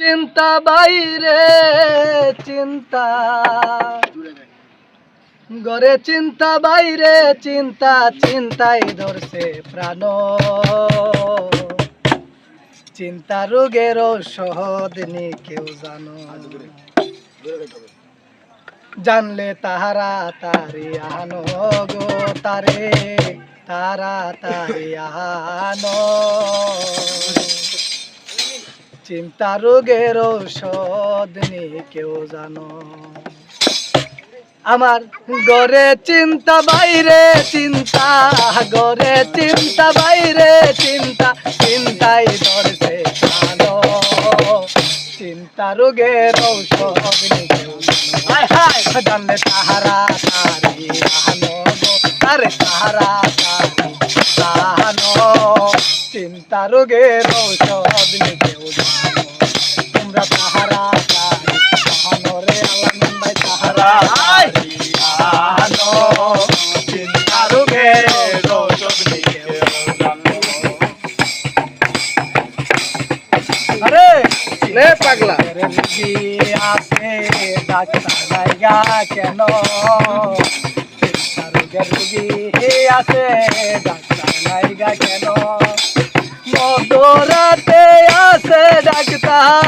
চিন্তা বাইরে চিন্তা গরে চিন্তা বাইরে চিন্তা চিন্তাই ধরছে প্রাণ চিন্তা রোগের ঔষধ নি কেউ জানো জানলে তাহারা তারি আনো গো তারে তারা তারি আনো চিন্তা রোগের ঔষধ নি কেউ জানো আমার গরে চিন্তা বাইরে চিন্তা গরে চিন্তা বাইরে চিন্তা চিন্তাই ধরছে জানো চিন্তা রোগের ঔষধ নি কেউ জানো জানলে তাহারা তারি আনো গো তারে তাহারা তারি আনো চিন্তা রোগের ঔষধ নি কেউ জানো তোমরা তাহারা তারি আনো রে আল্লাহ ভাই তাহারা আনো চিন্তা রোগের ঔষধ নি কেউ জানো আরে নে পাগলা রোগী আছে ডাক্তার লাইগা কেন চিন্তা রোগের রোগী আছে ডাক্তার লাইগা কেন মধুরাতে আছে ডাক্তার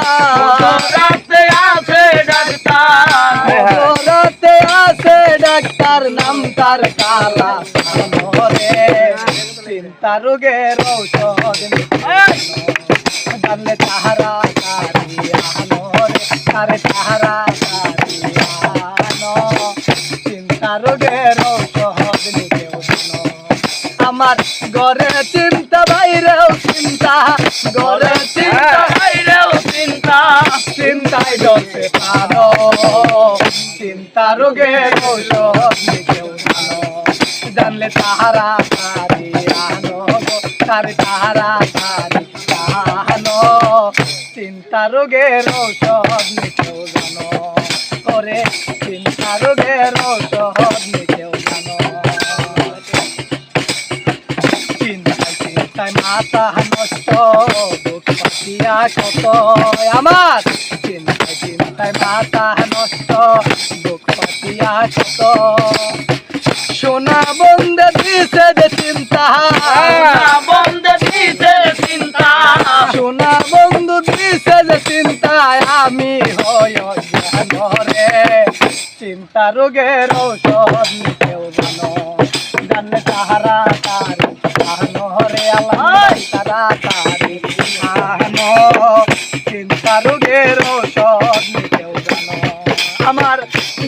মধুরাতে আছে ডাক্তার নাম তার কালা রে চিন্তা রোগের ঔষধ জানলে তাহারা তারি আনো রে তারে তাহারা তারি আনো চিন্তা রোগের ঔষধ নি কেউ জানো আমার ঘরে চিন্তা বাইরেও চিন্তা ঘরে চিন্তা বাইরেও চিন্তা চিন্তায় ডলছে প্রাণ চিন্তা রোগের ঔষধ নি কেউ জানো জানলে তাহারা তারি আনো তারে তাহারা তারি আনো চিন্তা রোগের ঔষধ নি কেউ জানো করে চিন্তা রোগের ঔষধ নি কেউ জানো চিন্তায় চিন্তায় মাথা নষ্ট দুঃখ পাতিয়া কত আমার চিন্তায় চিন্তায় মাথা নষ্ট দুঃখ পাতিয়া কত সোনা বন্ধে দিছে যে চিন্তা বন্ধে দিছে চিন্তা সোনা বন্ধু দিছে যে চিন্তায় আমি হই অজ্ঞান রে চিন্তা রোগের ঔষধ নি কেউ জানো জানলে তাহারা তারি আনো রে আল্লাহ তারা তারি আনো চিন্তা রোগের ঔষধ নি কেউ জানো আমার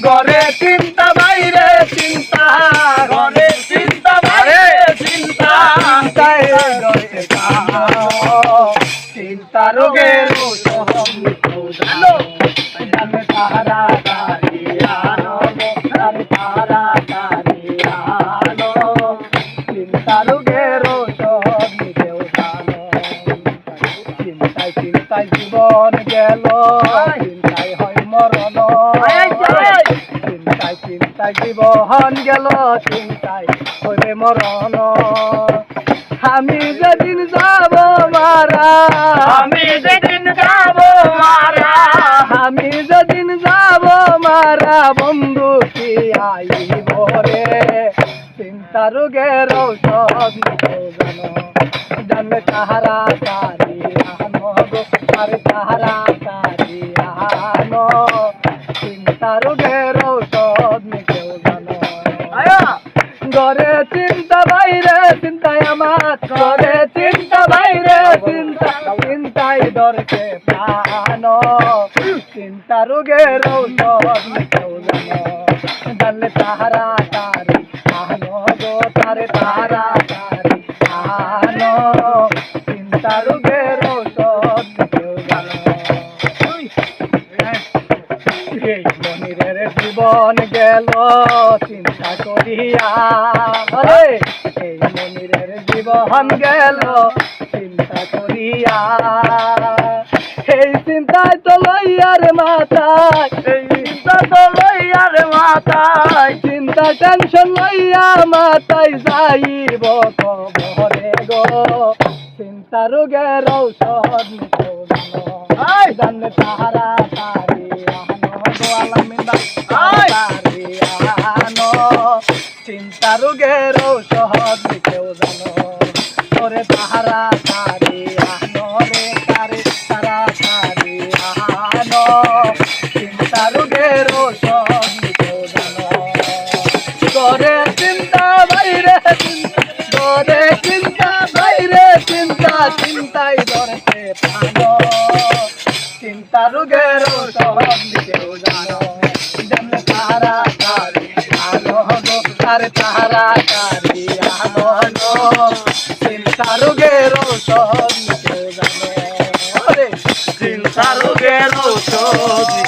ঘরে চিন্তা বাইরে চিন্তা ঘরে চিন্তা বাইরে চিন্তা চিন্তায় ধরছে জানো চিন্তা রোগের ঔষধ নি কেউ জানো জানলে তাহারা তারি আনো তারে তাহারা তারি আনো চিন্তা রোগের ঔষধ নি কেউ জানো চিন্তায় চিন্তায় জীবন গেল চিন্তায় হয় মরণ চিন্তায় চিন্তায় জীবন গেল চিন্তায় হবে মরণ আমি যেদিন যাব মারা আমি যেদিন যাব মারা আমি যেদিন যাব মারা বন্ধু কি আইব রে চিন্তা রোগের ঔষধ নি কেউ জানো জানলে তাহারা তারি আনো গো আরে তাহারা তারি আনো চিন্তা রোগের ঔষধ নি কেউ জানো ঘরে চিন্তা বাইরে চিন্তায় আমার ঘরে চিন্তা বাইরে চিন্তা চিন্তায় ধরছে প্রাণ চিন্তা রোগের ঔষধ নি কেউ জানো জানলে তাহারা তারি আনো গো তারে তাহারা তারি আনো চিন্তা রোগের ঔষধ নি কেউ জানো এই মনিরের জীবন গেল চিন্তা করিয়া এই মনিরের জীবন গেল চিন্তা করিয়া এই চিন্তায় তো লইয়ার মাথায় এই চিন্তা তো লইয়ার মাথায় চিন্তা টেনশন লইয়া মাথায় যাইব কবরে গো চিন্তা রোগের ঔষধ কেউ জানো জানলে তাহারা তারি আনো গো আলামিন তারি আনো চিন্তা রোগের ঔষধ কেউ জানো ওরে তাহারা তারি আনো রে তারে তারা তারি আনো চিন্তা রোগের ঔষধ কেউ জানো করে চিন্তা বাইরে করে চিন্তা বাইরে চিন্তা চিন্তাই ধরতে পানো চিন্তা রোগের ঔষধ কেউ জানো জানলে তারা তারি আনো গো তারে তারা তারি আনো গো চিন্তা রোগের ঔষধ কেউ জানো চিন্তা রোগের ঔষধ